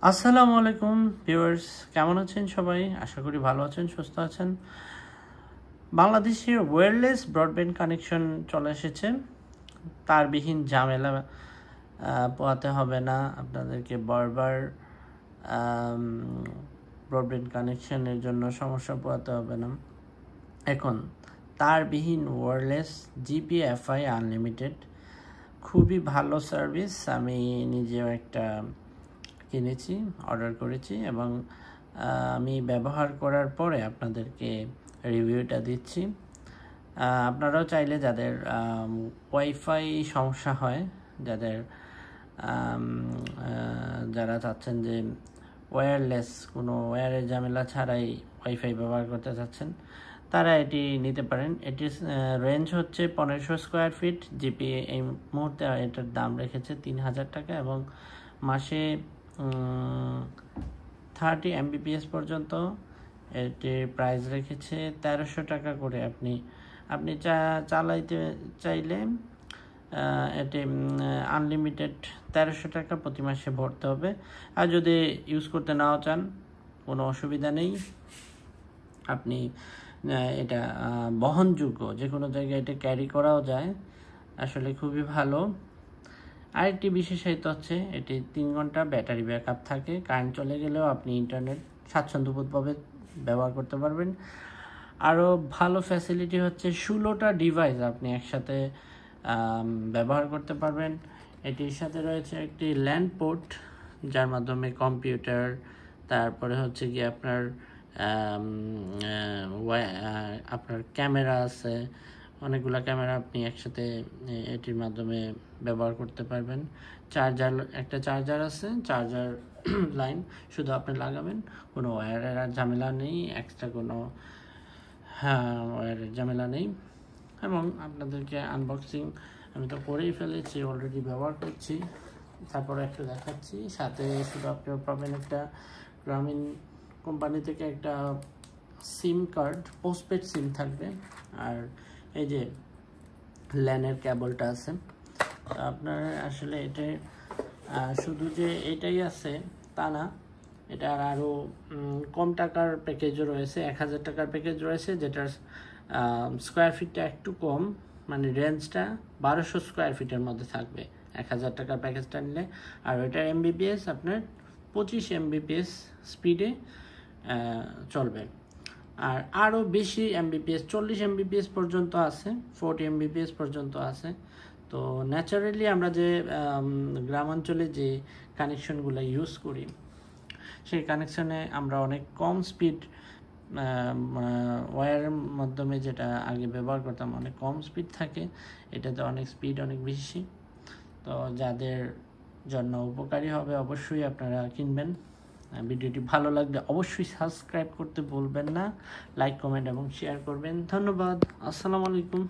আসসালামু আলাইকুম ভিউয়ার্স, কেমন আছেন সবাই? আশা করি ভালো আছেন, সুস্থ আছেন। বাংলাদেশের ওয়্যারলেস ব্রডব্যান্ড কানেকশন চলে এসেছে। তারবিহীন ঝামেলা পোহাতে হবে না আপনাদেরকে। বারবার ব্রডব্যান্ড কানেকশনের জন্য সমস্যা পোহাতে হবে না। এখন তারবিহীন ওয়্যারলেস জিপিএফআই আনলিমিটেড খুবই ভালো সার্ভিস। আমি নিজেও একটা কিনেছি, অর্ডার করেছি এবং আমি ব্যবহার করার পরে আপনাদেরকে রিভিউটা দিচ্ছি। আপনারাও চাইলে যাদের ওয়াইফাই সমস্যা হয়, যারা চাচ্ছেন যে ওয়্যারলেস কোনো ওয়্যারের ঝামেলা ছাড়াই ওয়াইফাই ব্যবহার করতে চাচ্ছেন, তারা এটি নিতে পারেন। এটির রেঞ্জ হচ্ছে 1500 স্কোয়ার ফিট। জিপি এই মুহূর্তে এটার দাম রেখেছে 3000 টাকা এবং মাসে 30 Mbps পর্যন্ত এটির প্রাইস রেখেছে 1300 টাকা করে। আপনি চালাইতে চাইলে এটি আনলিমিটেড 1300 টাকা প্রতি মাসে ভরতে হবে। আর যদি ইউজ করতে নাও চান, কোনো অসুবিধা নেই। আপনি এটা বহনযোগ্য, যে কোনো জায়গায় এটা ক্যারি করাও যায়। আসলে খুবই ভালো। আরেকটি বিশেষত্ব হচ্ছে এটি 3 ঘন্টা ব্যাটারি ব্যাকআপ থাকে। কারেন্ট চলে গেলেও আপনি ইন্টারনেট স্বাচ্ছন্দ্যবোধভাবে ব্যবহার করতে পারবেন। আরও ভালো ফ্যাসিলিটি হচ্ছে 16টা ডিভাইস আপনি একসাথে ব্যবহার করতে পারবেন। এটির সাথে রয়েছে একটি ল্যান্ড পোর্ট, যার মাধ্যমে কম্পিউটার, তারপরে হচ্ছে কি আপনার ক্যামেরা আছে, অনেকগুলো ক্যামেরা আপনি একসাথে এটির মাধ্যমে ব্যবহার করতে পারবেন। একটা চার্জার আছে, চার্জার লাইন শুধু আপনি লাগাবেন, কোনো ওয়্যারের আর ঝামেলা নেই, এক্সট্রা কোনো ওয়্যারের ঝামেলা নেই। এবং আপনাদেরকে আনবক্সিং আমি তো করেই ফেলেছি, অলরেডি ব্যবহার করছি, তারপরে একটু দেখাচ্ছি। সাথে শুধু আপনি পাবেন একটা গ্রামীণ কোম্পানি থেকে একটা সিম কার্ড, পোস্টপেড সিম থাকবে। আর এই যে ল্যানের কেবলটা আছে। আপনার আসলে এটা শুধু যে এটাই আছে তা না, এটার আরও কম টাকার প্যাকেজও রয়েছে। 1000 টাকার প্যাকেজ রয়েছে, যেটার স্কোয়ার ফিটটা একটু কম, মানে রেঞ্জটা 1200 স্কোয়ার ফিটের মধ্যে থাকবে 1000 টাকার প্যাকেজটা নিলে। আর ওইটার এমবিপিএস আপনার 25 Mbps স্পিডে চলবে। আর আরও বেশি এমবিপিএস, 40 Mbps পর্যন্ত আছে, 40 Mbps পর্যন্ত আছে। তো ন্যাচারালি আমরা যে গ্রামাঞ্চলে যে কানেকশনগুলো ইউজ করি, সেই কানেকশনে আমরা অনেক কম স্পিড ওয়্যারের মাধ্যমে যেটা আগে ব্যবহার করতাম, অনেক কম স্পিড থাকে, এটাতে অনেক স্পিড অনেক বেশি। তো যাদের জন্য উপকারী হবে অবশ্যই আপনারা কিনবেন। ভিডিওটি ভালো লাগলে অবশ্যই সাবস্ক্রাইব করতে ভুলবেন না, লাইক, কমেন্ট এবং শেয়ার করবেন। ধন্যবাদ। আসসালামু আলাইকুম।